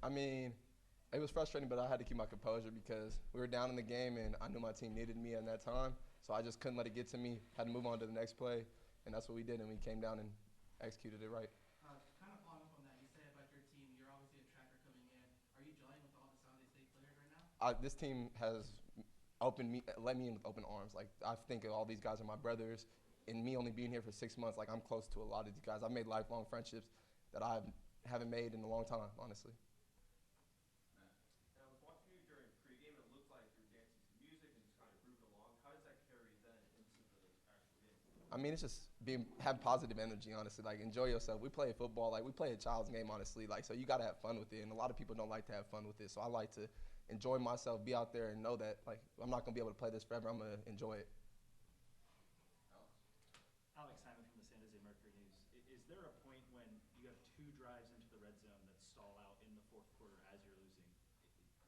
I mean, it was frustrating, but I had to keep my composure because we were down in the game, and I knew my team needed me in that time. So I just couldn't let it get to me. Had to move on to the next play, and that's what we did. And we came down and executed it right. Kind of following up on that, you said about your team, you're obviously a tracker coming in. Are you gelling with all the San Jose State players right now? This team has opened me, let me in with open arms. Like I think all these guys are my brothers, and me only being here for 6 months, like I'm close to a lot of these guys. I've made lifelong friendships that I haven't made in a long time, honestly. Matt. And I was watching you during pregame, and it looked like you were dancing to music and just kind of grooving along. How does that carry then into the actual game? I mean, it's just have positive energy, honestly. Like enjoy yourself. We play football, like we play a child's game, honestly. Like so, you gotta have fun with it, and a lot of people don't like to have fun with it. So I like to enjoy myself, be out there, and know that like I'm not gonna be able to play this forever. I'm gonna enjoy it. Alex. Alex Simon from the San Jose Mercury News. Is there a point when you have two drives into the red zone that stall out in the fourth quarter as you're losing?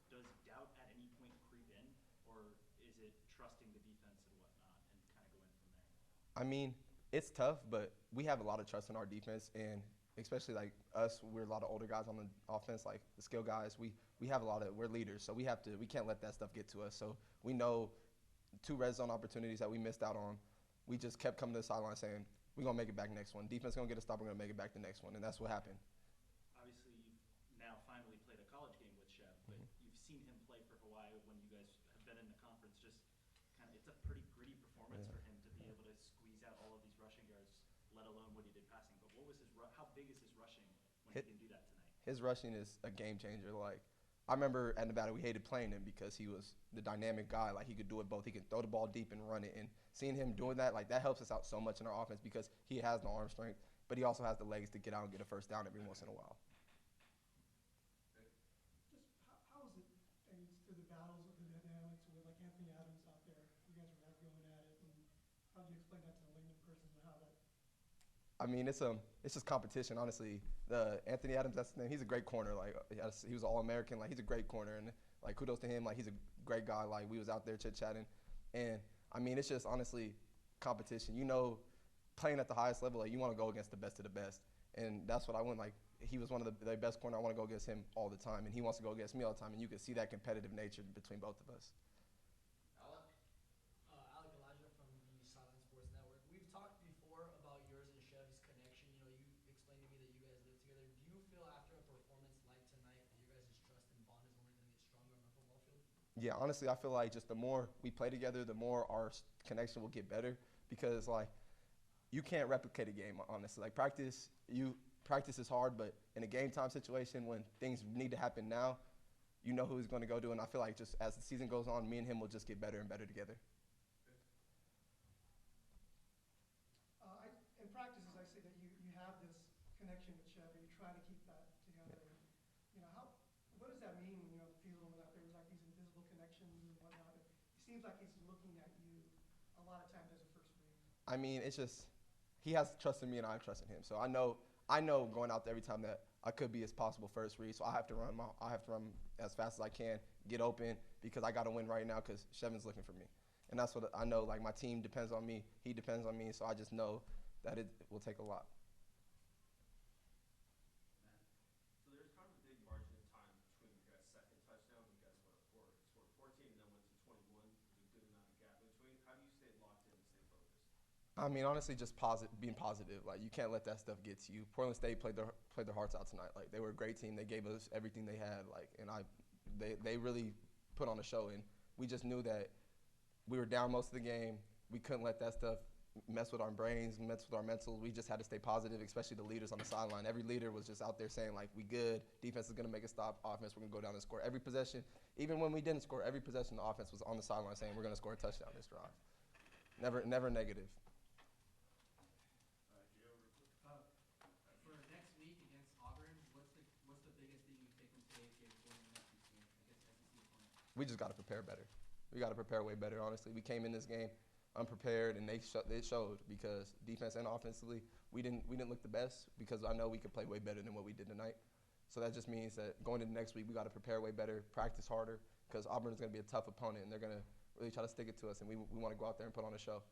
Does doubt at any point creep in, or is it trusting the defense and whatnot and kind of go in from there? I mean, it's tough, but we have a lot of trust in our defense, and especially like us, we're a lot of older guys on the offense, like the skill guys. We have a lot of we're leaders, so we can't let that stuff get to us. So we know two red zone opportunities that we missed out on. We just kept coming to the sideline saying we're gonna make it back next one. Defense gonna get a stop. We're gonna make it back the next one, and that's what happened. Obviously, you've now finally played a college game with Chev, but you've seen him play for Hawaii when you guys have been in the conference. Just kind of, it's a pretty gritty performance Yeah. for him to be able to squeeze out all of these rushing yards, let alone what he did passing. But what was how big is his rushing when he Hit, can do that tonight? his rushing is a game changer. Like I remember at Nevada, we hated playing him because he was the dynamic guy. Like he could do it both. He could throw the ball deep and run it. And seeing him doing that, like that helps us out so much in our offense because he has the arm strength, but he also has the legs to get out and get a first down every once in a while. Just how is it, I mean, through the battles of the dynamics with like Anthony Adams out there, you guys were going at it, and how do you explain that to the layman person and how that? I mean, it's just competition, honestly. The Anthony Adams, that's his name. He's a great corner. Like he was All-American. Like he's a great corner, and like kudos to him. Like he's a great guy. Like we was out there chit chatting, and I mean, it's just honestly competition. You know, playing at the highest level, like you want to go against the best of the best, and that's what I want. Like he was one of the best corner. I want to go against him all the time, and he wants to go against me all the time, and you can see that competitive nature between both of us. Alec. Alec Elijah from the Silent Sports Network. We've talked before about yours and Chev's connection. You know, you explained to me that you guys live together. Do you feel after a performance like tonight that your guys' trust and bond is only going to get stronger on the football field? Yeah, honestly, I feel like just the more we play together, the more our connection will get better because like you can't replicate a game, honestly. Like practice is hard, but in a game time situation when things need to happen now, you know who he's going to go to, and I feel like just as the season goes on, me and him will just get better and better together. In practices, I see that you have this connection with Chev, and you try to keep that together. And, you know, what does that mean when you're on the field and when out there, like these invisible connections and whatnot? It seems like he's looking at you a lot of times as a first read. I mean, it's just he has trust in me and I trust in him. So I know going out there every time that I could be his possible first read. So I have to run as fast as I can, get open because I got to win right now because Shevin's looking for me. And that's what I know. Like my team depends on me, he depends on me. So I just know that it will take a lot. Matt. So there's kind of a big margin of time between your guys' second touchdown. You guys scored 14 and then went to 21. There's a good amount of gap in between. How do you stay locked in and stay focused? I mean, honestly, just being positive. Like you can't let that stuff get to you. Portland State played their hearts out tonight. Like they were a great team. They gave us everything they had. Like they really put on a show. And we just knew that we were down most of the game. We couldn't let that stuff mess with our brains, mess with our mental. We just had to stay positive, especially the leaders on the sideline. Every leader was just out there saying like, "We good. Defense is gonna make a stop. Offense, we're gonna go down and score." Every possession, even when we didn't score, every possession the offense was on the sideline saying, "We're gonna score a touchdown this drive." Never negative. Gio, real quick. For next week against Auburn, what's the biggest thing you take from today's game going into next week's game against SEC opponent? We just got to prepare better. We got to prepare way better, honestly. We came in this game unprepared, and they showed because defense and offensively, we didn't look the best because I know we could play way better than what we did tonight. So that just means that going into next week, we got to prepare way better, practice harder because Auburn is going to be a tough opponent, and they're going to really try to stick it to us, and we want to go out there and put on a show.